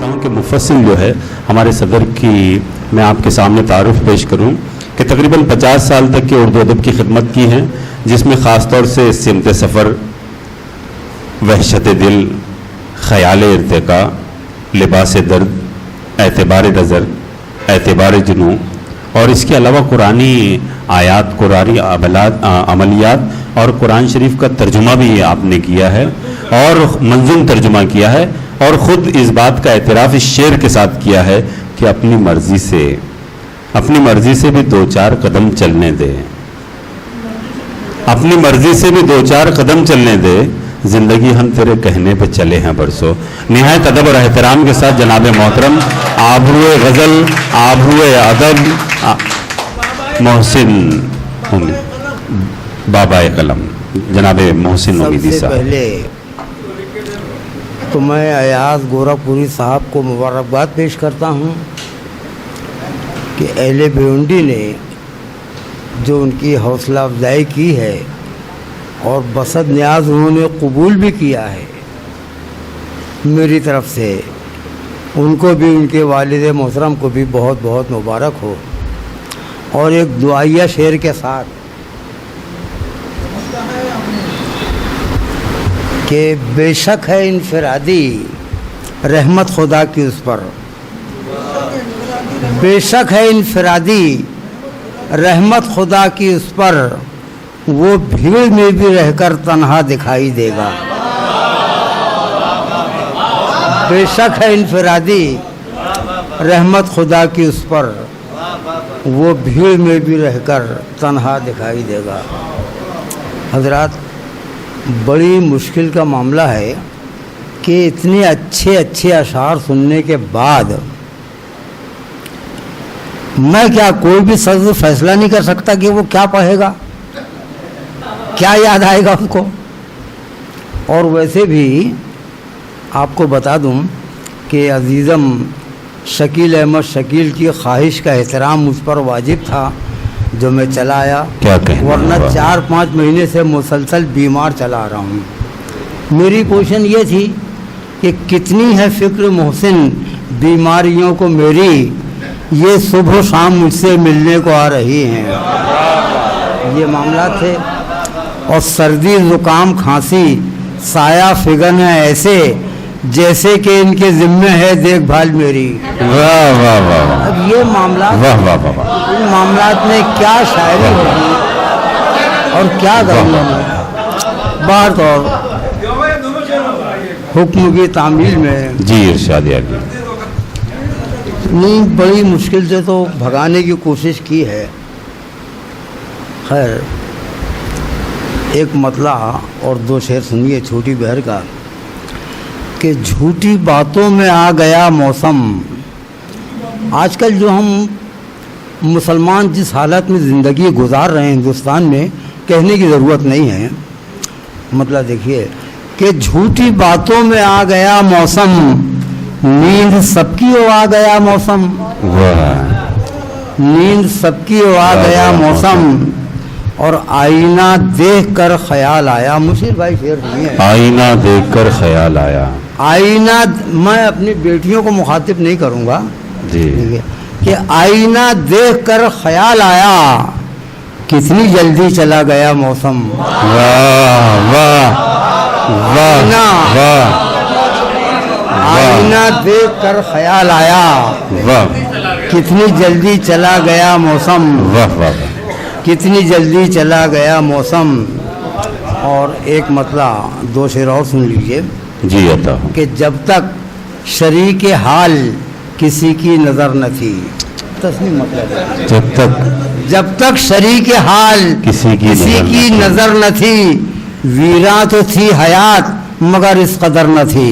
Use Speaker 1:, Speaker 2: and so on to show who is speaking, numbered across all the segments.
Speaker 1: چاہتا ہوں کہ مفصل جو ہے ہمارے صدر کی میں آپ کے سامنے تعارف پیش کروں کہ تقریباً 50 سال تک کی اردو ادب کی خدمت کی ہے، جس میں خاص طور سے سمت سفر، وحشت دل، خیال ارتقاء، لباس درد، اعتبار نظر، اعتبار جنوں اور اس کے علاوہ قرآنی آیات، قرآنی عملیات اور قرآن شریف کا ترجمہ بھی آپ نے کیا ہے اور منظوم ترجمہ کیا ہے، اور خود اس بات کا اعتراف اس شعر کے ساتھ کیا ہے کہ اپنی مرضی سے بھی 2-4 قدم چلنے دے، اپنی مرضی سے بھی 2-4 قدم چلنے دے، زندگی ہم تیرے کہنے پہ چلے ہیں برسوں۔ نہایت ادب اور احترام کے ساتھ جناب محترم آبرو غزل، آبرو ادب محسن بابا قلم جناب محسن امیدی صاحب۔
Speaker 2: پہلے تو میں ایاز گورکھپوری صاحب کو مبارکباد پیش کرتا ہوں کہ اہل بھیونڈی نے جو ان کی حوصلہ افزائی کی ہے اور بسط نیاز انہوں نے قبول بھی کیا ہے، میری طرف سے ان کو بھی، ان کے والد محترم کو بھی بہت بہت مبارک ہو۔ اور ایک دعائیہ شعر کے ساتھ کہ بے شک ہے انفرادی رحمت خدا کی اس پر، بے شک ہے انفرادی رحمت خدا کی اس پر، وہ بھیڑ میں بھی رہ کر تنہا دکھائی دے گا۔ بے شک ہے انفرادی رحمت خدا کی اس پر، وہ بھیڑ میں بھی رہ کر تنہا دکھائی دے گا۔ حضرات، بڑی مشکل کا معاملہ ہے کہ اتنے اچھے اشعار سننے کے بعد میں کیا کوئی بھی صدر فیصلہ نہیں کر سکتا کہ وہ کیا پڑھے گا، کیا یاد آئے گا ان کو۔ اور ویسے بھی آپ کو بتا دوں کہ عزیزم شکیل احمد شکیل کی خواہش کا احترام مجھ پر واجب تھا جو میں چلا آیا، ورنہ 4-5 مہینے سے مسلسل بیمار چلا آ رہا ہوں۔ میری پوزیشن یہ تھی کہ کتنی ہے فکر محسن بیماریوں کو میری، یہ صبح و شام مجھ سے ملنے کو آ رہی ہیں، یہ معاملات تھے۔ اور سردی، زکام، کھانسی سایہ فگن ہے ایسے جیسے کہ ان کے ذمہ ہے دیکھ بھال میری۔
Speaker 1: واہ واہ واہ،
Speaker 2: اب یہ معاملات،
Speaker 1: واہ واہ واہ،
Speaker 2: ان معاملات میں کیا شاعری ہوگی اور کیا کرنا ہے۔ بات اور حکم کی تعمیل میں
Speaker 1: جی ارشاد آگے
Speaker 2: نہیں، بڑی مشکل سے تو بھگانے کی کوشش کی ہے۔ خیر، ایک مطلع اور 2 شعر سنیے چھوٹی بہر کا کہ جھوٹی باتوں میں آ گیا موسم۔ آج کل جو ہم مسلمان جس حالت میں زندگی گزار رہے ہیں ہندوستان میں، کہنے کی ضرورت نہیں ہے۔ مطلب دیکھیے کہ جھوٹی باتوں میں آ گیا موسم، نیند سب کی ہو آ گیا موسم، نیند سب کی ہو آ گیا موسم، اور آئینہ دیکھ کر خیال آیا۔ مشیر بھائی شعر نہیں ہے،
Speaker 1: آئینہ دیکھ کر خیال آیا۔
Speaker 2: آئینہ، میں اپنی بیٹیوں کو مخاطب نہیں کروں گا
Speaker 1: جی،
Speaker 2: کہ آئینہ دیکھ کر خیال آیا، کتنی جلدی چلا گیا موسم۔
Speaker 1: واہ واہ واہ واہ،
Speaker 2: آئینہ دیکھ کر خیال آیا،
Speaker 1: واہ
Speaker 2: کتنی جلدی چلا گیا موسم،
Speaker 1: واہ واہ،
Speaker 2: کتنی جلدی چلا گیا موسم۔ اور ایک مطلع 2 شعر اور سن لیجئے
Speaker 1: جی عطا
Speaker 2: کہ جب تک شریک حال کسی کی نظر نہ تھی، تسلیم مطلب ہے، جب تک شریک حال کسی کی نظر نہ تھی، ویراں تو تھی حیات مگر اس قدر نہ تھی،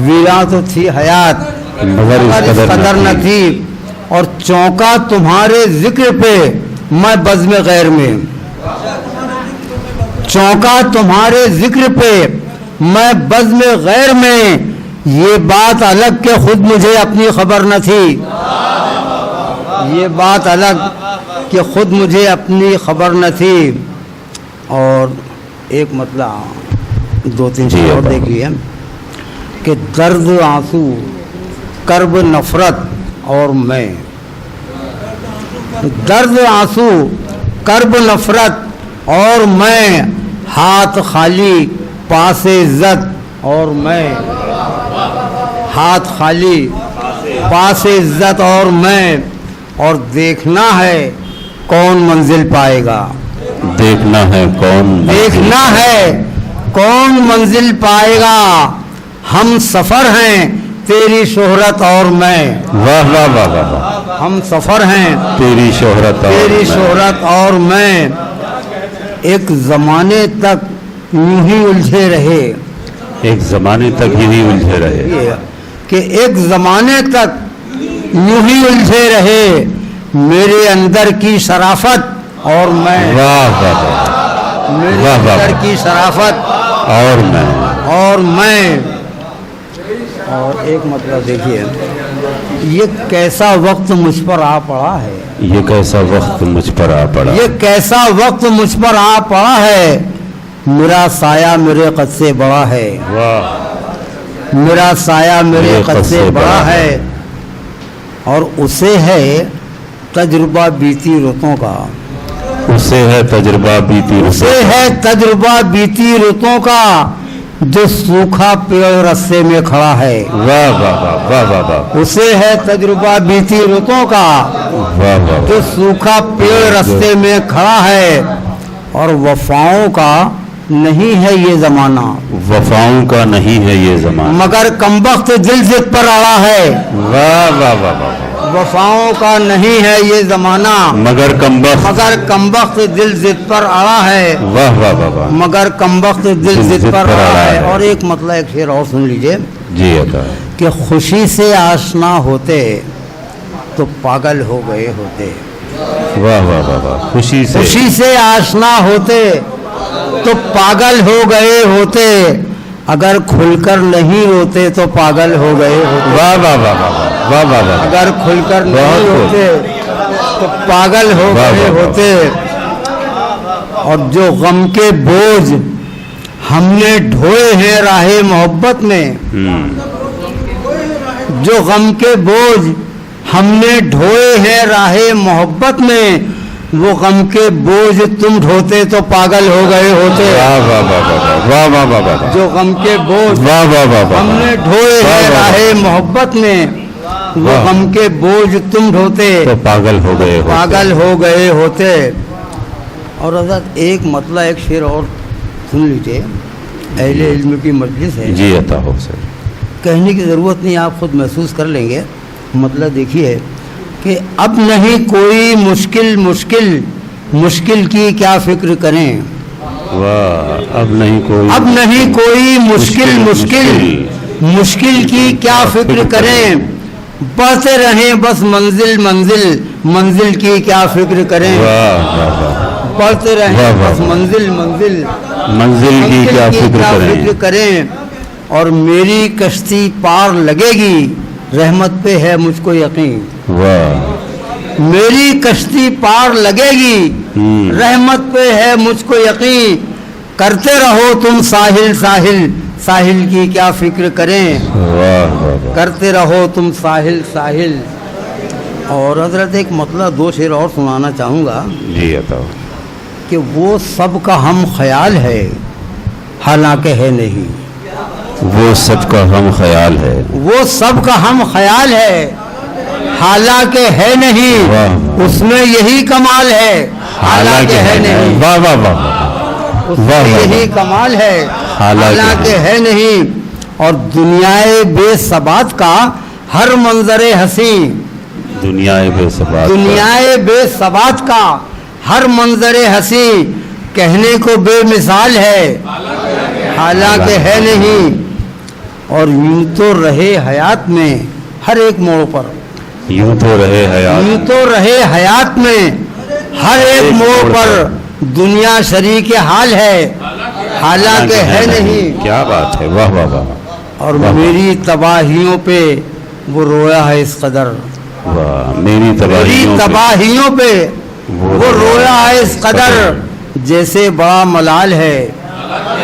Speaker 2: ویراں تو تھی حیات مگر اس قدر نہ تھی، اور چونکا تمہارے ذکر پہ میں بزم غیر میں، چونکا تمہارے ذکر پہ میں بزم غیر میں، یہ بات الگ کہ خود مجھے اپنی خبر نہ تھی، یہ بات الگ کہ خود مجھے اپنی خبر نہ تھی۔ اور ایک مطلع 2-3 شعر اور دیکھیے کہ درد آنسو کرب نفرت اور میں، درد آنسو کرب نفرت اور میں، ہاتھ خالی پاس عزت اور میں، ہاتھ خالی پاس عزت اور میں، اور دیکھنا ہے کون منزل پائے گا،
Speaker 1: دیکھنا ہے کون،
Speaker 2: دیکھنا ہے کون منزل پائے گا، ہم سفر ہیں تیری شہرت اور میں،
Speaker 1: واہ واہ واہ واہ واہ،
Speaker 2: ہم سفر ہیں
Speaker 1: تیری شہرت اور
Speaker 2: تیری
Speaker 1: میں،
Speaker 2: شہرت اور میں، ایک زمانے تک یوں ہی الجھے رہے،
Speaker 1: ایک زمانے تک یہی الجھے رہے،
Speaker 2: یہ کہ ایک زمانے تک یوں ہی الجھے رہے، میرے اندر کی شرافت اور میں،
Speaker 1: واہ واہ واہ،
Speaker 2: میرے
Speaker 1: واہ واہ
Speaker 2: اندر کی شرافت
Speaker 1: اور میں،
Speaker 2: اور میں۔ اور ایک مطلب دیکھیے، یہ کیسا وقت مجھ پر آ پڑا ہے،
Speaker 1: یہ کیسا وقت مجھ پر آ پڑا،
Speaker 2: یہ کیسا وقت مجھ پر آ پڑا ہے، میرا سایہ میرے قد سے بڑا ہے،
Speaker 1: واہ،
Speaker 2: میرا سایہ میرے قد سے بڑا ہے، اور اسے ہے تجربہ بیتی رتوں کا،
Speaker 1: اسے ہے تجربہ بیتی
Speaker 2: اسے
Speaker 1: رتوں،
Speaker 2: ہے تجربہ بیتی رتوں کا، جو سوکھا پیڑ رستے میں کھڑا ہے،
Speaker 1: واہ واہ واہ واہ واہ واہ،
Speaker 2: اسے ہے تجربہ بیتی رتوں کا،
Speaker 1: واہ واہ،
Speaker 2: جو سوکھا پیڑ رستے میں کھڑا ہے، اور وفاؤں کا نہیں ہے یہ زمانہ،
Speaker 1: وفاؤں کا نہیں ہے یہ زمانہ،
Speaker 2: مگر کمبخت دل ضد پر اڑا ہے،
Speaker 1: واہ واہ واہ واہ،
Speaker 2: وفاؤں کا نہیں ہے یہ زمانہ،
Speaker 1: مگر کمبخت،
Speaker 2: مگر کمبخت دل ضد پر اڑا ہے،
Speaker 1: واہ واہ واہ واہ،
Speaker 2: مگر کمبخت دل ضد پر اڑا ہے۔ اور ایک مطلب ایک شعر اور سن لیجئے
Speaker 1: جی عطا،
Speaker 2: کہ خوشی سے آشنا ہوتے تو پاگل ہو گئے ہوتے،
Speaker 1: واہ واہ واہ واہ، خوشی سے،
Speaker 2: خوشی سے آشنا ہوتے تو پاگل ہو گئے ہوتے، اگر کھل کر نہیں روتے تو پاگل ہو گئے ہوتے،
Speaker 1: واہ واہ واہ واہ واہ واہ واہ،
Speaker 2: اگر کھل کر نہیں
Speaker 1: بہت خوب،
Speaker 2: ہوتے تو پاگل ہو
Speaker 1: واہ
Speaker 2: گئے
Speaker 1: واہ واہ،
Speaker 2: ہوتے، اور جو غم کے بوجھ ہم نے ڈھوئے ہیں راہ محبت میں، جو غم کے بوجھ ہم نے ڈھوئے ہیں راہ محبت میں، وہ غم کے بوجھ تم ڈھوتے تو پاگل ہو گئے ہوتے،
Speaker 1: واہ واہ واہ واہ واہ واہ واہ واہ،
Speaker 2: جو غم کے بوجھ
Speaker 1: واہ واہ واہ واہ،
Speaker 2: ہم نے ڈھوئے ہیں راہ محبت میں، وہ غم کے بوجھ تم ڈھوتے
Speaker 1: تو پاگل ہو گئے ہوتے،
Speaker 2: پاگل ہو گئے ہوتے۔ اور حضرت ایک مطلب ایک شعر اور سن لیجیے، اہل علم کی مجلس ہے،
Speaker 1: جی عطا ہو سر،
Speaker 2: کہنے کی ضرورت نہیں، آپ خود محسوس کر لیں گے۔ مطلب دیکھیے کہ اب نہیں کوئی مشکل کی کیا فکر کریں،
Speaker 1: واہ، اب نہیں کوئی،
Speaker 2: اب نہیں کوئی مشکل کی کیا فکر کریں، بڑھتے رہیں بس منزل کی کیا فکر کریں،
Speaker 1: واہ واہ واہ،
Speaker 2: بڑھتے رہیں
Speaker 1: واہ واہ
Speaker 2: بس منزل
Speaker 1: منزل کی کیا فکر کریں،
Speaker 2: اور میری کشتی پار لگے گی، رحمت پہ ہے مجھ کو یقین،
Speaker 1: واہ،
Speaker 2: میری کشتی پار لگے گی، رحمت پہ ہے مجھ کو یقین، کرتے رہو تم ساحل کی کیا فکر کریں،
Speaker 1: واہ واہ واہ،
Speaker 2: کرتے رہو تم ساحل۔ اور حضرت ایک مطلب دو شعر اور سنانا چاہوں گا
Speaker 1: جی عطا ہو،
Speaker 2: کہ وہ سب کا ہم خیال ہے حالانکہ ہے نہیں،
Speaker 1: وہ سب کا ہم خیال ہے،
Speaker 2: وہ سب کا ہم خیال ہے حالانکہ ہے نہیں،
Speaker 1: واہ،
Speaker 2: اس میں یہی کمال ہے حالانکہ ہے نہیں،
Speaker 1: واہ واہ واہ واہ،
Speaker 2: اس میں
Speaker 1: واہ واہ،
Speaker 2: یہی کمال ہے حالانکہ ہے نہیں، اور دنیائے بے ثبات کا ہر منظر حسین،
Speaker 1: دنیائے بے ثبات،
Speaker 2: دنیائے بے ثبات کا ہر منظر حسین، کہنے کو بے مثال ہے حالانکہ ہے نہیں، اور یوں تو رہے حیات میں ہر ایک موڑ پر،
Speaker 1: یوں تو رہے حیات،
Speaker 2: یوں تو رہے حیات میں ہر ایک موڑ پر، دنیا شریک حال ہے حالانکہ ہے نہیں،
Speaker 1: کیا بات ہے، واہ واہ واہ،
Speaker 2: اور میری تباہیوں پہ وہ رویا ہے اس قدر،
Speaker 1: واہ، میری
Speaker 2: میری تباہیوں پہ وہ رویا ہے اس قدر، جیسے بڑا ملال ہے